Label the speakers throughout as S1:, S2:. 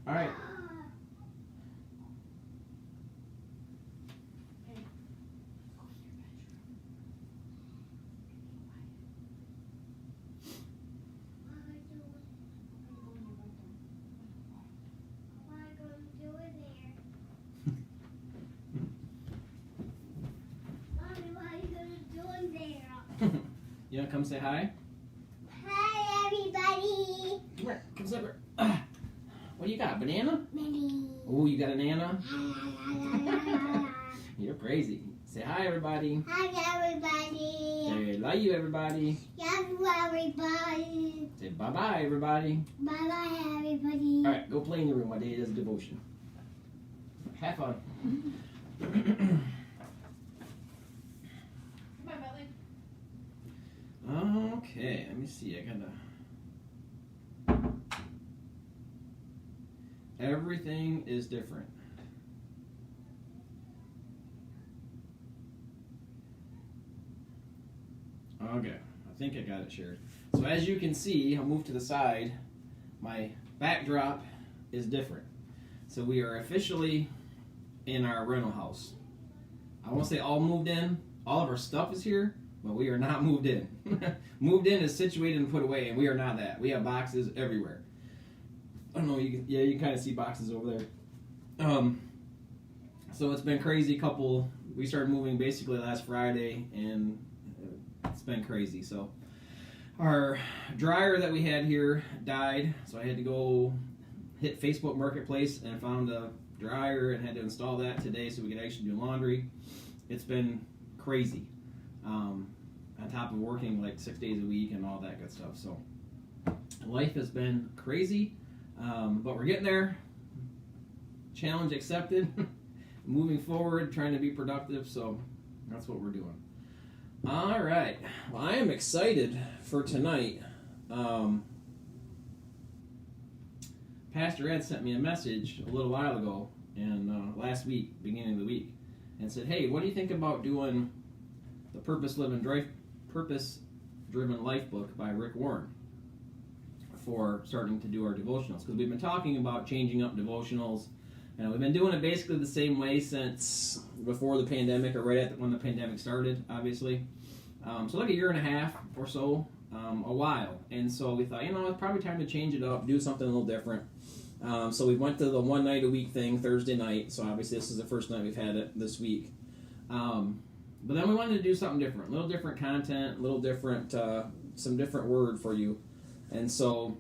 S1: All right. You want to come say hi?
S2: Hi, everybody.
S1: Come here. Come sit here. What do you got? Banana?
S2: Minnie.
S1: Oh, you got a nana? You're crazy. Say hi, everybody.
S2: Hi, everybody.
S1: Say love you, everybody.
S2: Love you, everybody.
S1: Say bye-bye, everybody.
S2: Bye-bye, everybody.
S1: All right, go play in your room while Daddy does a devotion. Have fun.
S3: Come on, Belly.
S1: Okay, let me see. I gotta. Everything is different. Okay, I think I got it shared. So as you can see, I'll move to the side. My backdrop is different. So we are officially in our rental house. I won't say all moved in. All of our stuff is here, but we are not moved in. Moved in is situated and put away, and we are not that. We have boxes everywhere. I don't know. You can kind of see boxes over there. So it's been crazy. We started moving basically last Friday, and it's been crazy. So our dryer that we had here died, so I had to go hit Facebook Marketplace and found a dryer and had to install that today so we could actually do laundry. It's been crazy. On top of working like 6 days a week and all that good stuff. So life has been crazy, but we're getting there. Challenge accepted. Moving forward, trying to be productive. So that's what we're doing. All right. Well, I am excited for tonight. Pastor Ed sent me a message a little while ago, and last week, beginning of the week, and said, "Hey, what do you think about doing the Purpose-Driven Life book by Rick Warren for starting to do our devotionals?" Because we've been talking about changing up devotionals, and we've been doing it basically the same way since before the pandemic, or right when the pandemic started, obviously. So like a year and a half or so, a while. And so we thought, it's probably time to change it up, do something a little different. So we went to the one night a week thing, Thursday night. So obviously this is the first night we've had it this week. But then we wanted to do something different, a little different content, a little different, some different word for you. And so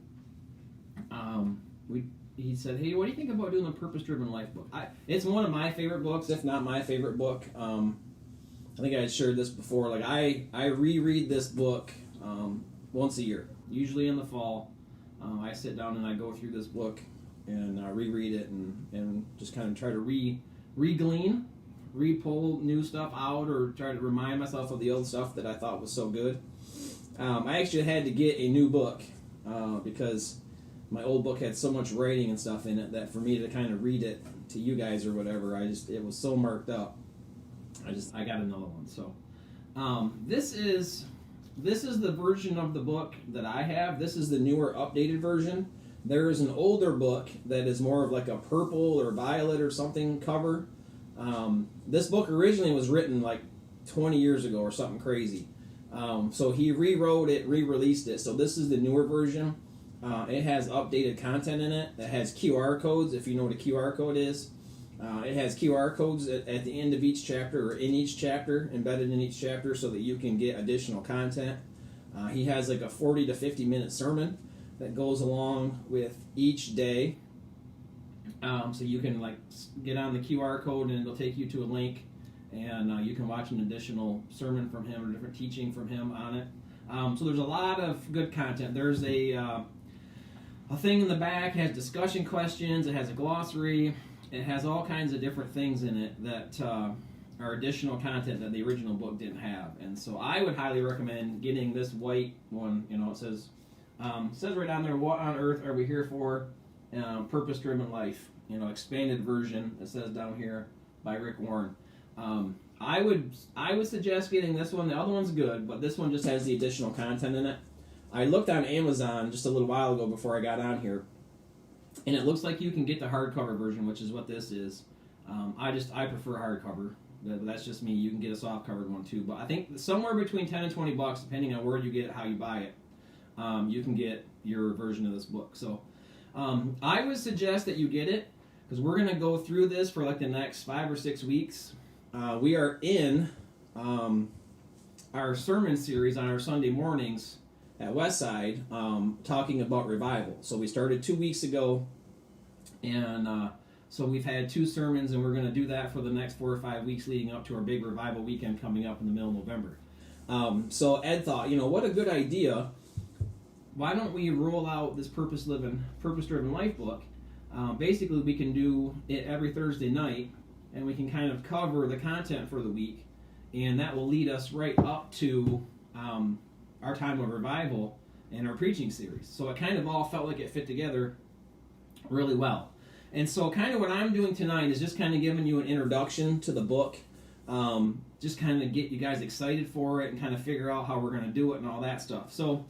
S1: he said, "Hey, what do you think about doing the Purpose-Driven Life book?" It's one of my favorite books, if not my favorite book. I think I had shared this before. Like I reread this book once a year, usually in the fall. I sit down and I go through this book and reread it and just kind of try to re-glean, re-pull new stuff out, or try to remind myself of the old stuff that I thought was so good. I actually had to get a new book because my old book had so much writing and stuff in it that for me to kind of read it to you guys or whatever, it was so marked up. I got another one. So this is the version of the book that I have. This is the newer, updated version. There is an older book that is more of like a purple or violet or something cover. This book originally was written like 20 years ago or something crazy. So he rewrote it, re-released it. So this is the newer version. It has updated content in it. It has QR codes, if you know what a QR code is. It has QR codes at the end of each chapter, or in each chapter, embedded in each chapter, so that you can get additional content. He has like a 40 to 50 minute sermon that goes along with each day. So you can like get on the QR code and it'll take you to a link, and you can watch an additional sermon from him or different teaching from him on it. So there's a lot of good content. There's a thing in the back. It has discussion questions. It has a glossary. It has all kinds of different things in it that are additional content that the original book didn't have. And so I would highly recommend getting this white one. It says right on there, "What on earth are we here for?" Purpose-Driven Life. Expanded version. It says down here by Rick Warren. I would suggest getting this one. The other one's good, but this one just has the additional content in it. I looked on Amazon just a little while ago before I got on here, And it looks like you can get the hardcover version, which is what this is. I prefer hardcover. That's just me. You can get a soft covered one too. But I think somewhere between $10 and $20, depending on where you get it, how you buy it, you can get your version of this book. So I would suggest that you get it, because we're going to go through this for like the next 5 or 6 weeks. We are in our sermon series on our Sunday mornings at Westside, talking about revival. So we started 2 weeks ago, and so we've had 2 sermons, and we're going to do that for the next 4 or 5 weeks leading up to our big revival weekend coming up in the middle of November. So Ed thought, what a good idea. Why don't we roll out this purpose-driven life book? Basically, we can do it every Thursday night, and we can kind of cover the content for the week, and that will lead us right up to our time of revival and our preaching series. So it kind of all felt like it fit together really well. And so kind of what I'm doing tonight is just kind of giving you an introduction to the book, just kind of get you guys excited for it and kind of figure out how we're going to do it and all that stuff. So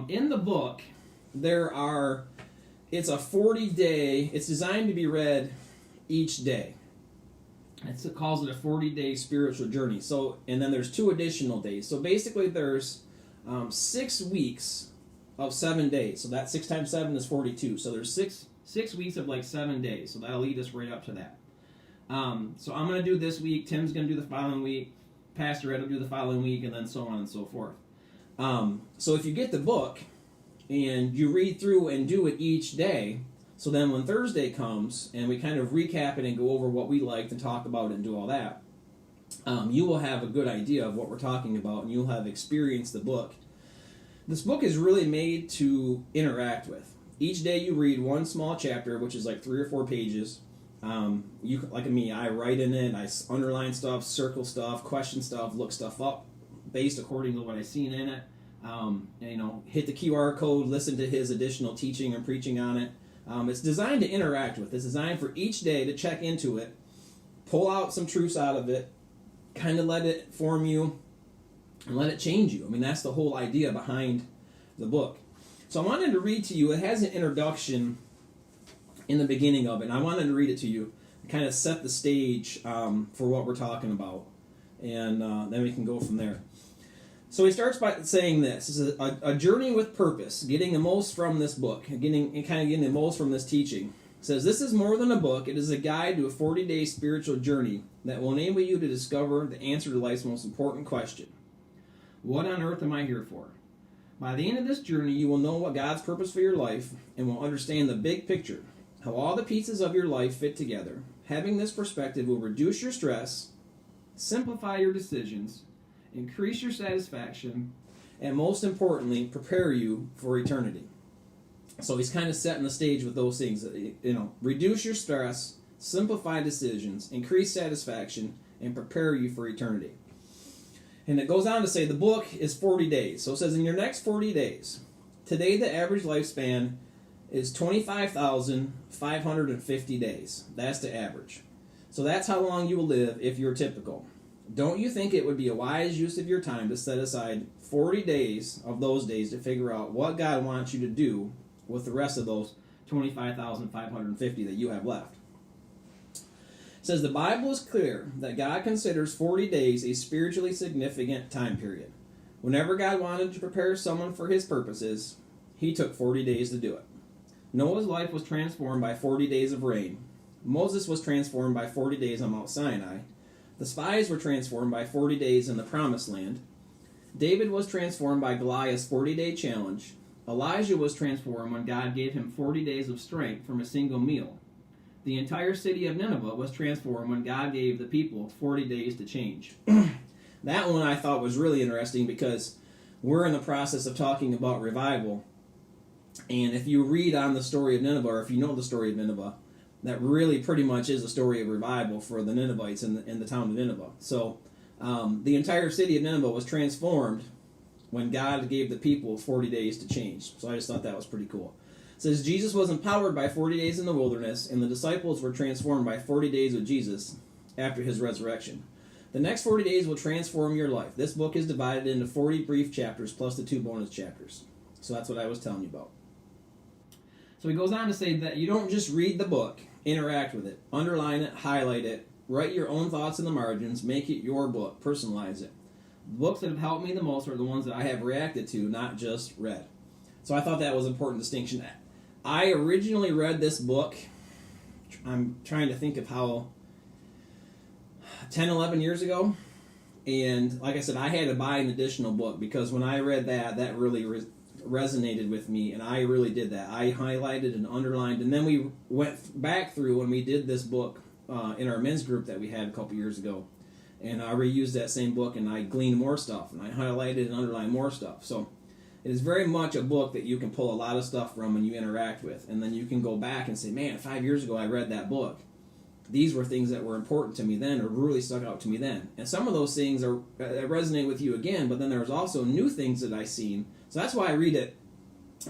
S1: in the book, it's a 40-day, it's designed to be read each day. It calls it a 40-day spiritual journey. So, and then there's 2 additional days. So basically there's 6 weeks of 7 days. So that 6 times 7 is 42. So there's six weeks of like 7 days. So that'll lead us right up to that. So I'm going to do this week. Tim's going to do the following week. Pastor Ed will do the following week, and then so on and so forth. So if you get the book and you read through and do it each day, so then when Thursday comes and we kind of recap it and go over what we liked and talk about it and do all that, you will have a good idea of what we're talking about, and you'll have experienced the book. This book is really made to interact with. Each day you read one small chapter, which is like 3 or 4 pages. You, like me, I write in it, I underline stuff, circle stuff, question stuff, look stuff up based according to what I've seen in it. And, hit the QR code, listen to his additional teaching and preaching on it. It's designed to interact with. It's designed for each day to check into it, pull out some truths out of it, kind of let it form you, and let it change you. I mean, that's the whole idea behind the book. So I wanted to read to you. It has an introduction in the beginning of it, and I wanted to read it to you and kind of set the stage for what we're talking about, and then we can go from there. So he starts by saying this is a journey with purpose, getting the most from this book, getting the most from this teaching. It says, this is more than a book. It is a guide to a 40-day spiritual journey that will enable you to discover the answer to life's most important question. What on earth am I here for? By the end of this journey, you will know what God's purpose for your life and will understand the big picture, how all the pieces of your life fit together. Having this perspective will reduce your stress, simplify your decisions, increase your satisfaction, and most importantly, prepare you for eternity. So he's kind of setting the stage with those things. Reduce your stress, simplify decisions, increase satisfaction, and prepare you for eternity. And it goes on to say the book is 40 days. So it says in your next 40 days, today the average lifespan is 25,550 days. That's the average. So that's how long you will live if you're typical. Don't you think it would be a wise use of your time to set aside 40 days of those days to figure out what God wants you to do with the rest of those 25,550 that you have left? It says the Bible is clear that God considers 40 days a spiritually significant time period. Whenever God wanted to prepare someone for his purposes, he took 40 days to do it. Noah's life was transformed by 40 days of rain. Moses was transformed by 40 days on Mount Sinai. The spies were transformed by 40 days in the Promised Land. David was transformed by Goliath's 40-day challenge. Elijah was transformed when God gave him 40 days of strength from a single meal. The entire city of Nineveh was transformed when God gave the people 40 days to change. That one I thought was really interesting because we're in the process of talking about revival. And if you read on the story of Nineveh, or if you know the story of Nineveh, that really pretty much is a story of revival for the Ninevites in the town of Nineveh. So the entire city of Nineveh was transformed when God gave the people 40 days to change. So I just thought that was pretty cool. It says Jesus was empowered by 40 days in the wilderness, and the disciples were transformed by 40 days with Jesus after his resurrection. The next 40 days will transform your life. This book is divided into 40 brief chapters plus the 2 bonus chapters. So that's what I was telling you about. So he goes on to say that you don't just read the book, interact with it, underline it, highlight it, write your own thoughts in the margins, make it your book, personalize it. The books that have helped me the most are the ones that I have reacted to, not just read. So I thought that was an important distinction. I originally read this book, I'm trying to think of how, 10, 11 years ago. And like I said, I had to buy an additional book because when I read that really resonated with me, and I really did that. I highlighted and underlined, and then we went back through when we did this book in our men's group that we had a couple years ago. And I reused that same book, and I gleaned more stuff, and I highlighted and underlined more stuff. So it is very much a book that you can pull a lot of stuff from and you interact with. And then you can go back and say, man, 5 years ago I read that book. These were things that were important to me then or really stuck out to me then. And some of those things resonate with you again, but then there's also new things that I've seen. So that's why I read it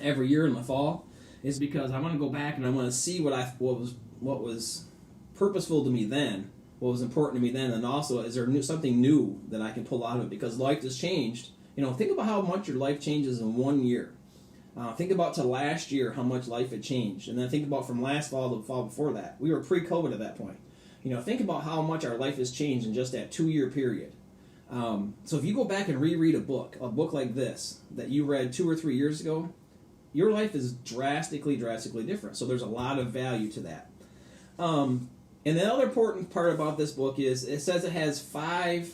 S1: every year in the fall, is because I want to go back and I want to see what was purposeful to me then, what was important to me then, and also is there something new that I can pull out of it, because life has changed. Think about how much your life changes in 1 year. Think about to last year how much life had changed, and then think about from last fall to the fall before that. We were pre-COVID at that point. Think about how much our life has changed in just that 2-year period. So if you go back and reread a book like this that you read 2 or 3 years ago, your life is drastically different. So there's a lot of value to that. And the other important part about this book is it says it has five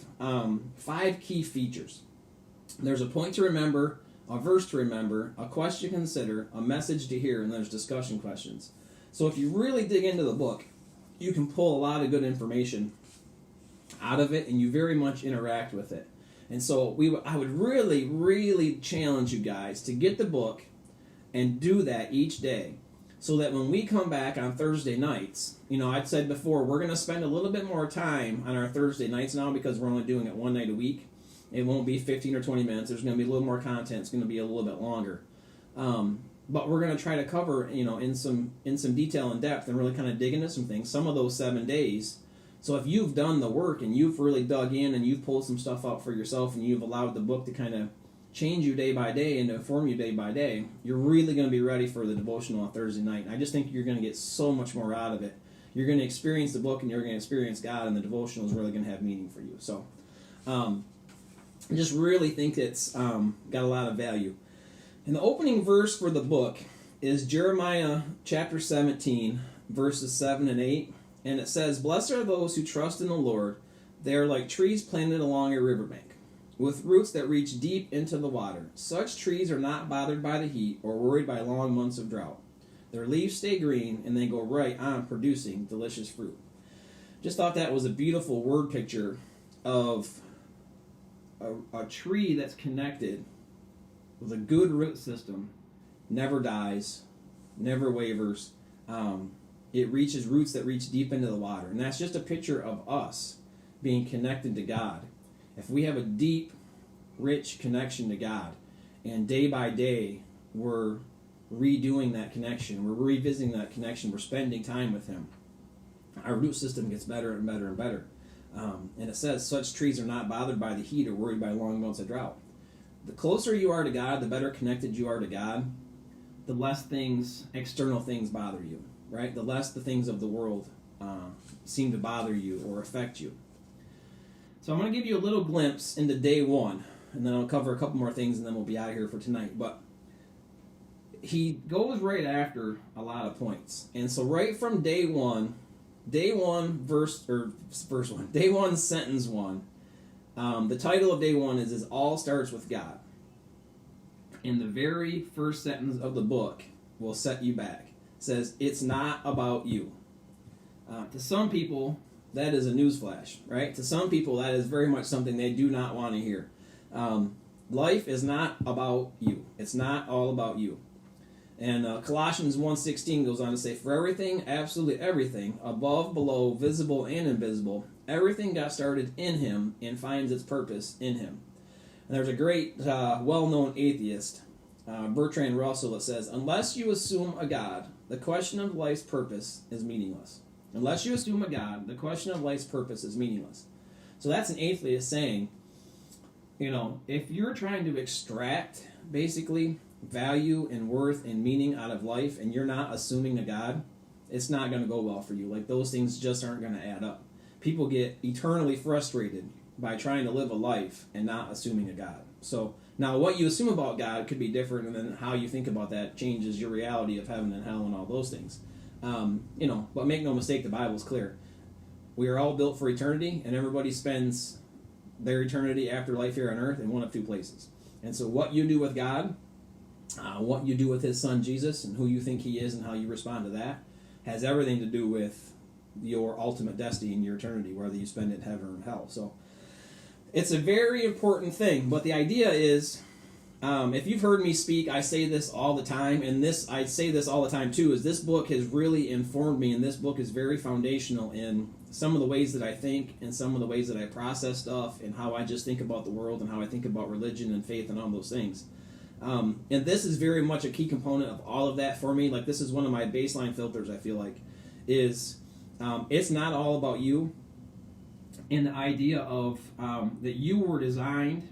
S1: key features. There's a point to remember, a verse to remember, a question to consider, a message to hear, and there's discussion questions. So if you really dig into the book, you can pull a lot of good information out of it, and you very much interact with it. And so I would really, really challenge you guys to get the book and do that each day, so that when we come back on Thursday nights, I'd said before, we're going to spend a little bit more time on our Thursday nights now because we're only doing it one night a week. It won't be 15 or 20 minutes. There's going to be a little more content. It's going to be a little bit longer. But we're going to try to cover, in some detail and depth and really kind of dig into some things, some of those 7 days. So if you've done the work and you've really dug in and you've pulled some stuff out for yourself and you've allowed the book to kind of change you day by day and to inform you day by day, you're really going to be ready for the devotional on Thursday night. And I just think you're going to get so much more out of it. You're going to experience the book and you're going to experience God, and the devotional is really going to have meaning for you. So I just really think it's got a lot of value. And the opening verse for the book is Jeremiah chapter 17, verses 7 and 8. And it says, "Blessed are those who trust in the Lord. They are like trees planted along a riverbank, with roots that reach deep into the water. Such trees are not bothered by the heat or worried by long months of drought. Their leaves stay green, and they go right on producing delicious fruit." Just thought that was a beautiful word picture of a tree that's connected with a good root system, never dies, never wavers. It reaches roots that reach deep into the water. And that's just a picture of us being connected to God. If we have a deep, rich connection to God, and day by day we're redoing that connection, we're revisiting that connection, we're spending time with Him, our root system gets better and better and better. And it says, such trees are not bothered by the heat or worried by long months of drought. The closer you are to God, the better connected you are to God, the less external things bother you, right? The less the things of the world seem to bother you or affect you. So I'm going to give you a little glimpse into day one, and then I'll cover a couple more things, and then we'll be out of here for tonight. But he goes right after a lot of points. And so right from day one, verse 1, day one, sentence 1, the title of day 1 is All Starts with God. And the very first sentence of the book will set you back. It says, it's not about you. To some people, that is a newsflash, right? To some people, that is very much something they do not want to hear. Life is not about you. It's not all about you. And Colossians 1:16 goes on to say, for everything, absolutely everything, above, below, visible, and invisible, everything got started in Him and finds its purpose in Him. And there's a great, well-known atheist, Bertrand Russell, that says, unless you assume a God, the question of life's purpose is meaningless. Unless you assume a God, the question of life's purpose is meaningless. So that's an atheist saying, if you're trying to extract, basically, value and worth and meaning out of life and you're not assuming a God, it's not going to go well for you. Like, those things just aren't going to add up. People get eternally frustrated by trying to live a life and not assuming a God. So now what you assume about God could be different, and then how you think about that changes your reality of heaven and hell and all those things. But make no mistake, the Bible's clear. We are all built for eternity, and everybody spends their eternity after life here on earth in one of two places. And so what you do with God, what you do with his son Jesus, and who you think he is and how you respond to that, has everything to do with your ultimate destiny in your eternity, whether you spend it in heaven or in hell. So it's a very important thing. But the idea is, if you've heard me speak, I say this all the time, and I say this all the time too, is this book has really informed me, and this book is very foundational in some of the ways that I think and some of the ways that I process stuff and how I just think about the world and how I think about religion and faith and all those things. And this is very much a key component of all of that for me. Like, this is one of my baseline filters, I feel like, is it's not all about you. And the idea of that you were designed,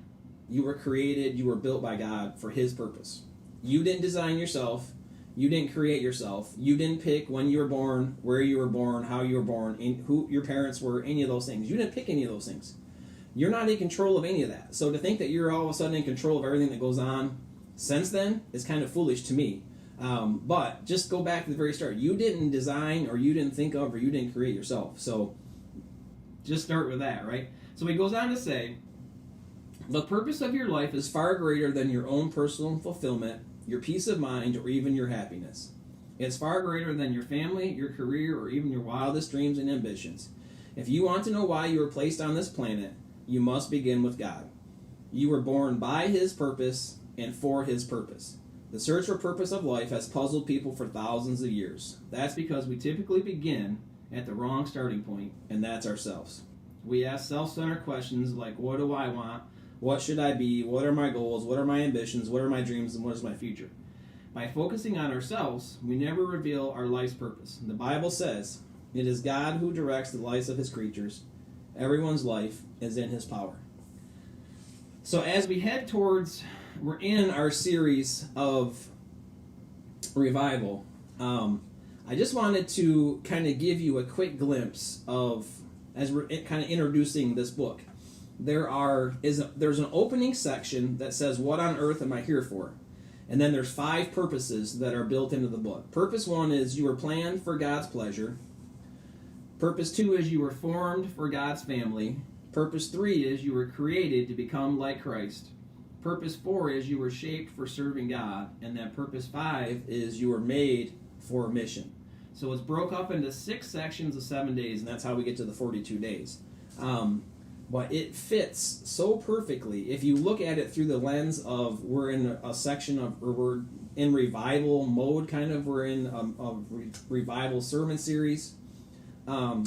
S1: you were created, you were built by God for his purpose. You didn't design yourself. You didn't create yourself. You didn't pick when you were born, where you were born, how you were born, who your parents were, any of those things. You didn't pick any of those things. You're not in control of any of that. So to think that you're all of a sudden in control of everything that goes on since then is kind of foolish to me. But just go back to the very start. You didn't design, or you didn't think of, or you didn't create yourself. So just start with that, right? So he goes on to say, the purpose of your life is far greater than your own personal fulfillment, your peace of mind, or even your happiness. It's far greater than your family, your career, or even your wildest dreams and ambitions. If you want to know why you were placed on this planet, you must begin with God. You were born by his purpose and for his purpose. The search for purpose of life has puzzled people for thousands of years. That's because we typically begin at the wrong starting point, and that's ourselves. We ask self-centered questions like, what do I want? What should I be? What are my goals? What are my ambitions? What are my dreams? And what is my future? By focusing on ourselves, we never reveal our life's purpose. The Bible says, it is God who directs the lives of his creatures. Everyone's life is in his power. So as we head towards, we're in our series of revival. I just wanted to kind of give you a quick glimpse of, as we're kind of introducing this book, there's an opening section that says, what on earth am I here for? And then there's 5 purposes that are built into the book. Purpose 1 is you were planned for God's pleasure. Purpose 2 is you were formed for God's family. Purpose 3 is you were created to become like Christ. Purpose 4 is you were shaped for serving God. And then purpose 5 is you were made for a mission. So it's broke up into 6 sections of 7 days, and that's how we get to the 42 days. But it fits so perfectly. If you look at it through the lens of we're in a section of, or we're in revival mode, kind of, we're in a revival sermon series. In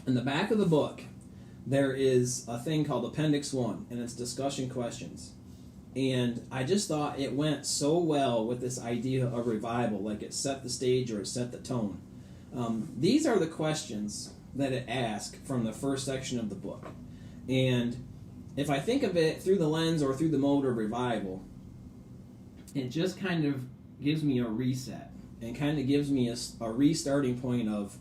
S1: the back of the book, there is a thing called Appendix 1, and it's discussion questions. And I just thought it went so well with this idea of revival, like it set the stage or it set the tone. These are the questions that it asks from the first section of the book. And if I think of it through the lens or through the mode of revival, it just kind of gives me a reset and kind of gives me a restarting point of,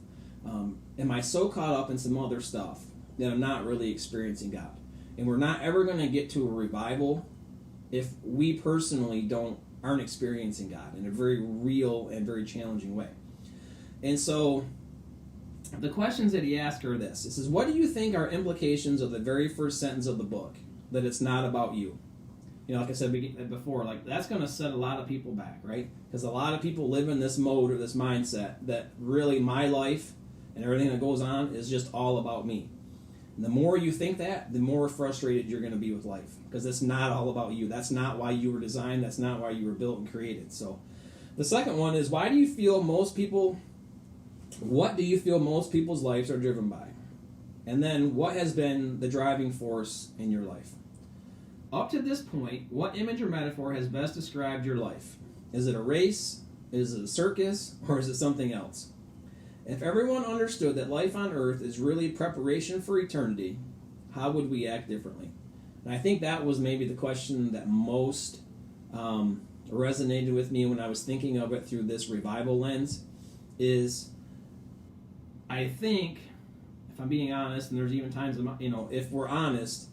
S1: am I so caught up in some other stuff that I'm not really experiencing God? And we're not ever going to get to a revival if we personally aren't experiencing God in a very real and very challenging way. And so the questions that he asked are this. It says, what do you think are implications of the very first sentence of the book? That it's not about you. You know, like I said before, like that's going to set a lot of people back, right? Because a lot of people live in this mode or this mindset that really my life and everything that goes on is just all about me. And the more you think that, the more frustrated you're going to be with life. Because it's not all about you. That's not why you were designed. That's not why you were built and created. So the second one is, what do you feel most people's lives are driven by? And then, what has been the driving force in your life? Up to this point, what image or metaphor has best described your life? Is it a race? Is it a circus? Or is it something else? If everyone understood that life on earth is really preparation for eternity, how would we act differently? And I think that was maybe the question that most resonated with me when I was thinking of it through this revival lens is, I think, if I'm being honest, and there's even times, if we're honest,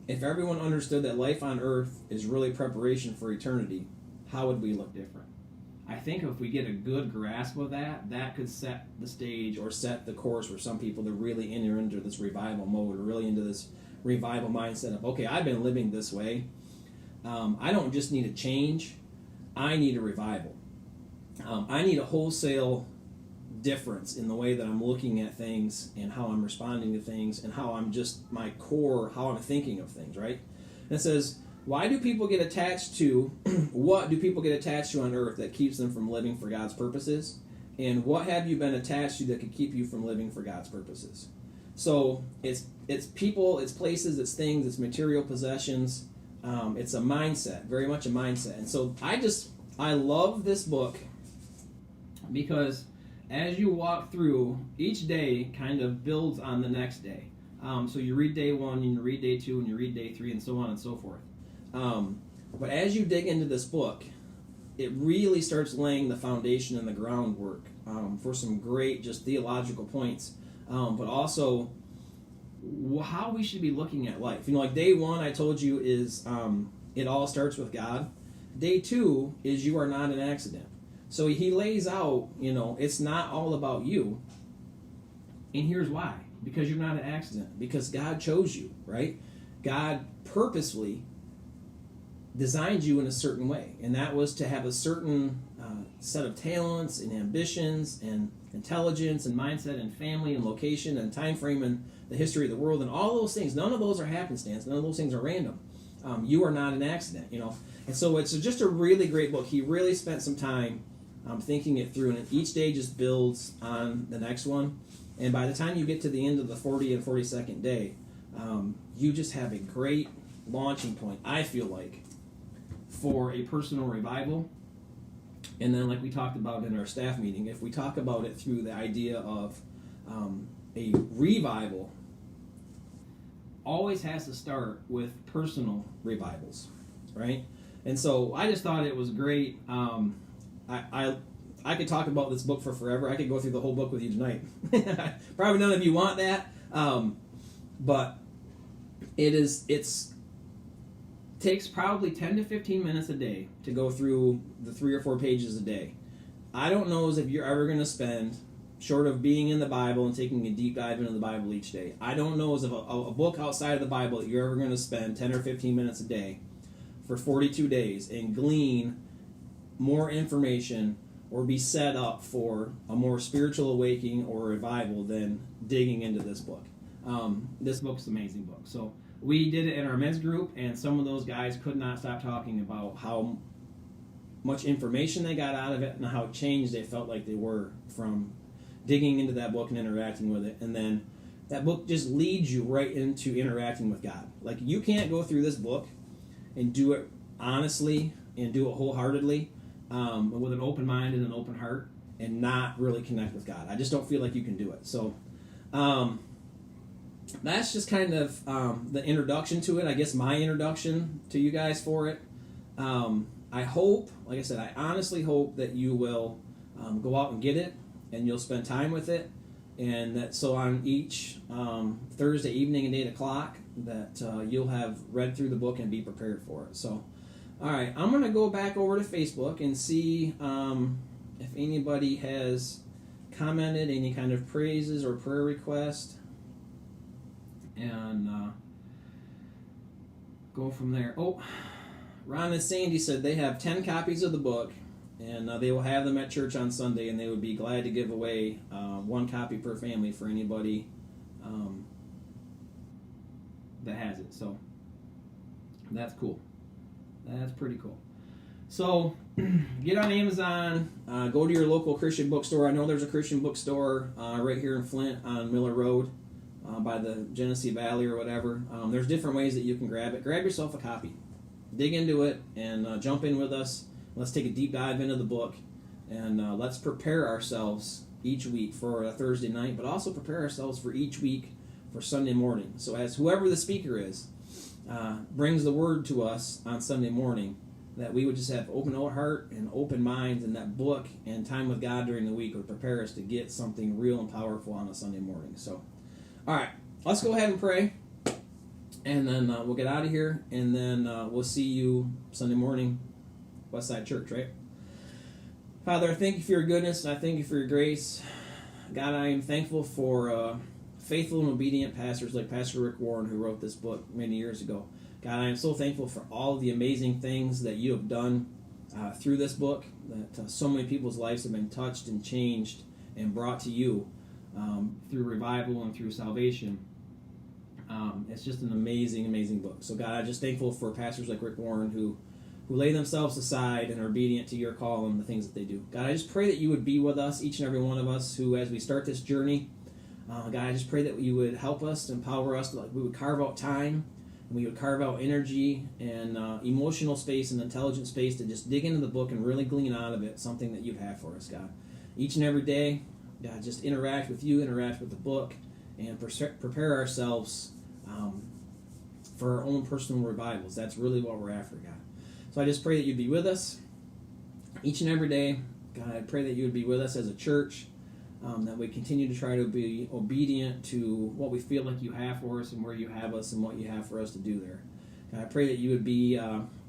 S1: if everyone understood that life on earth is really preparation for eternity, how would we look different? I think if we get a good grasp of that, that could set the stage or set the course for some people to really enter into this revival mode, or really into this revival mindset of, okay, I've been living this way. I don't just need a change. I need a revival. I need a wholesale difference in the way that I'm looking at things and how I'm responding to things and how I'm just my core, how I'm thinking of things, right? And it says, why do people get attached to, what do people get attached to on earth that keeps them from living for God's purposes? And what have you been attached to that could keep you from living for God's purposes? So it's people, it's places, it's things, it's material possessions. It's a mindset, very much a mindset. And so I love this book because as you walk through, each day kind of builds on the next day. So you read day 1, and you read day 2, and you read day 3, and so on and so forth. But as you dig into this book, it really starts laying the foundation and the groundwork for some great just theological points, but also how we should be looking at life. Like day 1, I told you, is it all starts with God. Day 2 is you are not an accident. So he lays out, it's not all about you. And here's why. Because you're not an accident. Because God chose you, right? God purposefully designed you in a certain way. And that was to have a certain set of talents and ambitions and intelligence and mindset and family and location and time frame and the history of the world and all those things. None of those are happenstance. None of those things are random. You are not an accident, And so it's just a really great book. He really spent some time thinking it through, and each day just builds on the next one. And by the time you get to the end of the 40 and 42nd day, you just have a great launching point, I feel like, for a personal revival. And then, like we talked about in our staff meeting, if we talk about it through the idea of a revival, always has to start with personal revivals, right? And so I just thought it was great. I could talk about this book for forever. I could go through the whole book with you tonight. Probably none of you want that, but it's takes probably 10 to 15 minutes a day to go through the 3 or 4 pages a day. I don't know as if you're ever going to spend, short of being in the Bible and taking a deep dive into the Bible each day, I don't know as if a book outside of the Bible that you're ever going to spend 10 or 15 minutes a day for 42 days and glean more information or be set up for a more spiritual awakening or revival than digging into this book. This book's an amazing book. So we did it in our men's group, and some of those guys could not stop talking about how much information they got out of it and how changed they felt like they were from digging into that book and interacting with it. And then that book just leads you right into interacting with God. Like, you can't go through this book and do it honestly and do it wholeheartedly with an open mind and an open heart and not really connect with God. I just don't feel like you can do it. So that's just kind of the introduction to it. I guess my introduction to you guys for it. I hope, like I said, I honestly hope that you will go out and get it and you'll spend time with it. And that so on each Thursday evening at 8 o'clock that you'll have read through the book and be prepared for it. So, all right, I'm going to go back over to Facebook and see if anybody has commented any kind of praises or prayer request. And go from there. Oh, Ron and Sandy said they have 10 copies of the book, and they will have them at church on Sunday, and they would be glad to give away 1 copy per family for anybody that has it. So that's cool. That's pretty cool. So get on Amazon, go to your local Christian bookstore. I know there's a Christian bookstore right here in Flint on Miller Road. By the Genesee Valley or whatever. There's different ways that you can grab it. Grab yourself a copy. Dig into it and jump in with us. Let's take a deep dive into the book. And let's prepare ourselves each week for a Thursday night, but also prepare ourselves for each week for Sunday morning. So as whoever the speaker is brings the word to us on Sunday morning, that we would just have open heart and open minds, and that book and time with God during the week would prepare us to get something real and powerful on a Sunday morning. So, all right, let's go ahead and pray, and then we'll get out of here, and then we'll see you Sunday morning, Westside Church, right? Father, I thank you for your goodness, and I thank you for your grace. God, I am thankful for faithful and obedient pastors like Pastor Rick Warren, who wrote this book many years ago. God, I am so thankful for all of the amazing things that you have done through this book, that so many people's lives have been touched and changed and brought to you through revival and through salvation. It's just an amazing, amazing book. So God, I'm just thankful for pastors like Rick Warren who lay themselves aside and are obedient to your call and the things that they do. God, I just pray that you would be with us, each and every one of us, who, as we start this journey, God, I just pray that you would help us, empower us, like we would carve out time, and we would carve out energy and emotional space and intelligent space to just dig into the book and really glean out of it something that you'd have for us, God. Each and every day, God, just interact with you, interact with the book, and prepare ourselves for our own personal revivals. That's really what we're after, God. So I just pray that you'd be with us each and every day. God, I pray that you would be with us as a church, that we continue to try to be obedient to what we feel like you have for us and where you have us and what you have for us to do there. God, I pray that you would be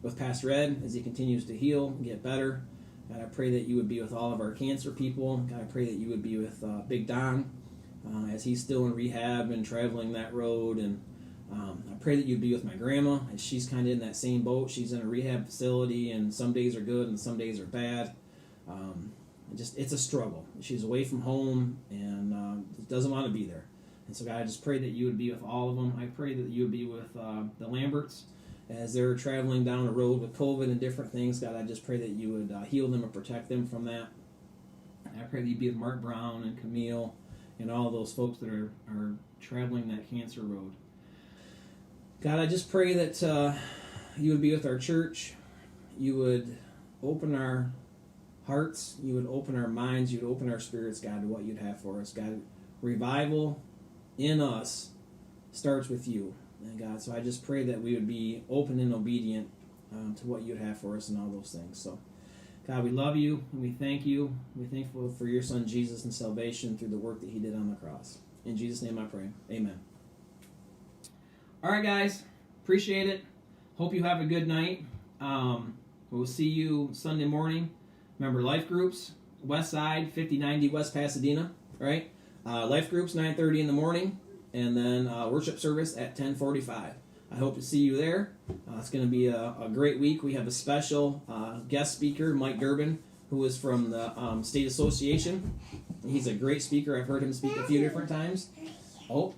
S1: with Pastor Ed as he continues to heal and get better. God, I pray that you would be with all of our cancer people. God, I pray that you would be with Big Don as he's still in rehab and traveling that road. And I pray that you'd be with my grandma as she's kind of in that same boat. She's in a rehab facility, and some days are good and some days are bad. It's a struggle. She's away from home and doesn't want to be there. And so God, I just pray that you would be with all of them. I pray that you would be with the Lamberts as they're traveling down the road with COVID and different things. God, I just pray that you would heal them and protect them from that. And I pray that you'd be with Mark Brown and Camille and all those folks that are traveling that cancer road. God, I just pray that you would be with our church. You would open our hearts. You would open our minds. You would open our spirits, God, to what you'd have for us. God, revival in us starts with you. And God, so I just pray that we would be open and obedient to what you'd have for us and all those things. So, God, we love you and we thank you. We're thankful for your Son, Jesus, and salvation through the work that he did on the cross. In Jesus' name I pray. Amen. All right, guys. Appreciate it. Hope you have a good night. We'll see you Sunday morning. Remember, life groups, Westside, 5090 West Pasadena, right? Life groups, 9:30 in the morning, and then worship service at 10:45. I hope to see you there. It's going to be a great week. We have a special guest speaker, Mike Durbin, who is from the State Association. He's a great speaker. I've heard him speak a few different times. Oh,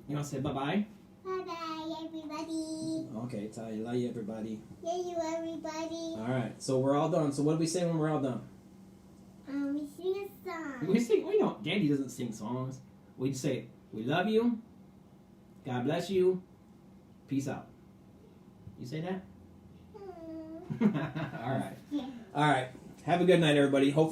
S1: you want to say bye-bye?
S2: Bye-bye, everybody.
S1: Okay, Ty, love you, everybody.
S2: Love you, everybody.
S1: All right, so we're all done. So what do we say when we're all done?
S2: We sing a song.
S1: We sing. We don't. Daddy doesn't sing songs. We just say, "We love you. God bless you. Peace out." You say that? All right.
S2: Yeah.
S1: All right. Have a good night, everybody. Hopefully.